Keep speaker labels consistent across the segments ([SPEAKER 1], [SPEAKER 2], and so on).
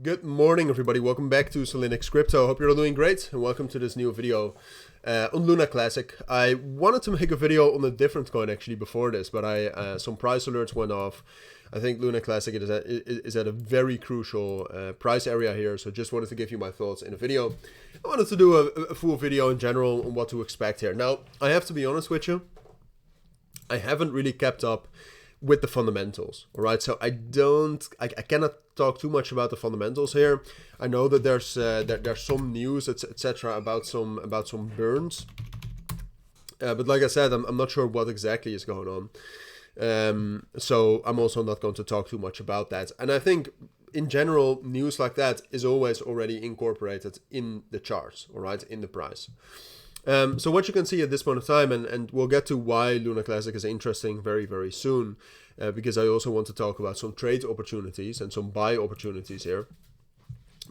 [SPEAKER 1] Good morning, everybody. Welcome back to Cilinix Crypto. Hope you're all doing great, and welcome to this new video on Luna Classic. I wanted to make a video on a different coin actually before this, but some price alerts went off. I think Luna Classic is at a very crucial price area here, so just wanted to give you my thoughts in a video. I wanted to do a full video in general on what to expect here. Now, I have to be honest with you, I haven't really kept up with the fundamentals, all right? So I cannot talk too much about the fundamentals here. I know that there's some news, etc., about some burns, but like I said, I'm not sure what exactly is going on. So I'm also not going to talk too much about that. And I think in general, news like that is always already incorporated in the charts, all right, in the price. So what you can see at this point of time, and we'll get to why Luna Classic is interesting very, very soon, because I also want to talk about some trade opportunities and some buy opportunities here.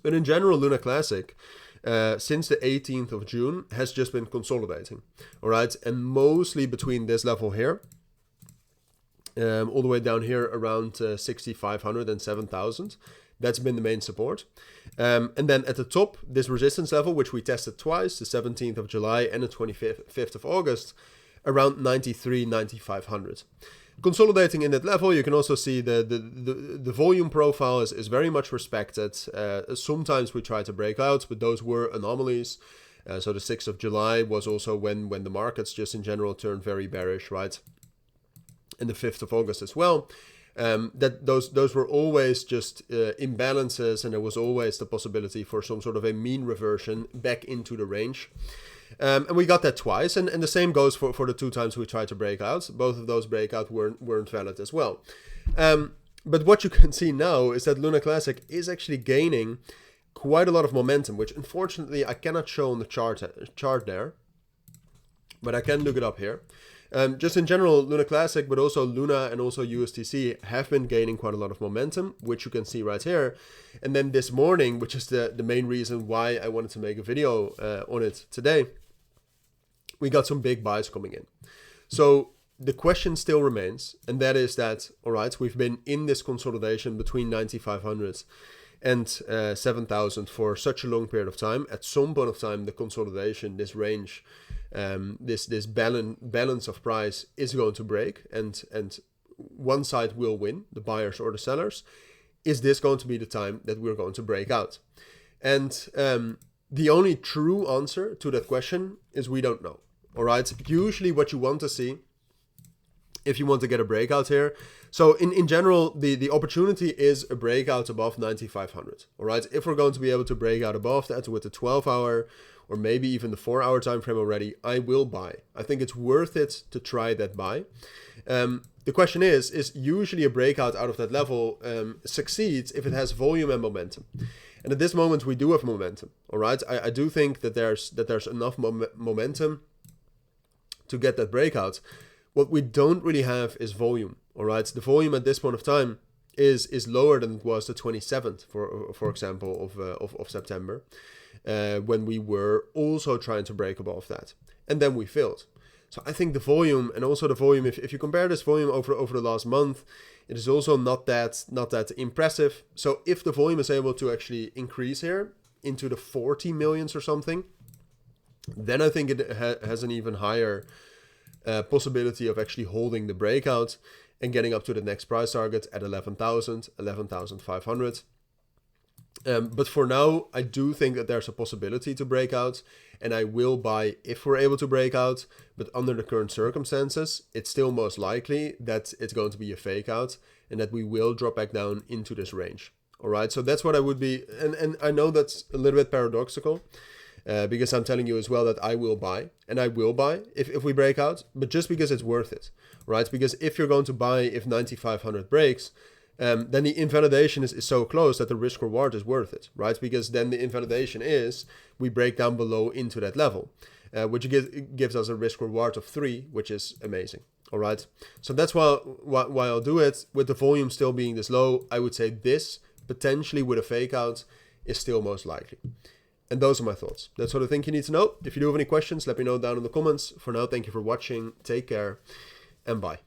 [SPEAKER 1] But in general, Luna Classic, since the 18th of June, has just been consolidating, all right? And mostly between this level here, all the way down here around 6,500 and 7,000. That's been the main support. And then at the top, this resistance level, which we tested twice, the 17th of July and the 25th of August, around 93, 9,500. Consolidating in that level, you can also see the volume profile is very much respected. Sometimes we try to break out, but those were anomalies. So the 6th of July was also when the markets just in general turned very bearish, right? And the 5th of August as well. That those were always just imbalances, and there was always the possibility for some sort of a mean reversion back into the range. And we got that twice, and the same goes for the two times we tried to break out. Both of those breakouts weren't valid as well. But what you can see now is that Luna Classic is actually gaining quite a lot of momentum, which unfortunately I cannot show on the chart there, but I can look it up here. Just in general, Luna Classic, but also Luna and also USDC have been gaining quite a lot of momentum, which you can see right here. And then this morning, which is the main reason why I wanted to make a video on it today, we got some big buys coming in. So the question still remains, and that is that, all right, we've been in this consolidation between 9,500 and 7,000 for such a long period of time. At some point of time, the consolidation, this range, this balance of price is going to break, and one side will win, the buyers or the sellers. Is this going to be the time that we're going to break out? And the only true answer to that question is we don't know. All right. Usually what you want to see, if you want to get a breakout here. So in general, the opportunity is a breakout above 9,500. All right. If we're going to be able to break out above that with the 12-hour or maybe even the 4-hour time frame already, I will buy. I think it's worth it to try that buy. The question is usually a breakout out of that level succeeds if it has volume and momentum. And at this moment, we do have momentum. All right. I do think that there's enough momentum to get that breakout. What we don't really have is volume, all right? The volume at this point of time is lower than it was the 27th, for example, of September, when we were also trying to break above that. And then we failed. So I think the volume, and also the volume, if you compare this volume over the last month, it is also not that impressive. So if the volume is able to actually increase here into the 40 millions or something, then I think it has an even higher possibility of actually holding the breakout and getting up to the next price target at 11,000, 11,500. But for now, I do think that there's a possibility to break out, and I will buy if we're able to break out. But under the current circumstances, it's still most likely that it's going to be a fake out and that we will drop back down into this range. All right, so that's what I would be. And I know that's a little bit paradoxical. Because I'm telling you as well that I will buy, and I will buy if we break out, but just because it's worth it, right? Because if you're going to buy if 9,500 breaks, then the invalidation is so close that the risk reward is worth it, right? Because then the invalidation is we break down below into that level, which gives us a risk reward of 3, which is amazing. All right. So that's why I'll do it. With the volume still being this low, I would say this potentially with a fake out is still most likely. And those are my thoughts. That's what I think you need to know. If you do have any questions, let me know down in the comments. For now, thank you for watching. Take care and bye.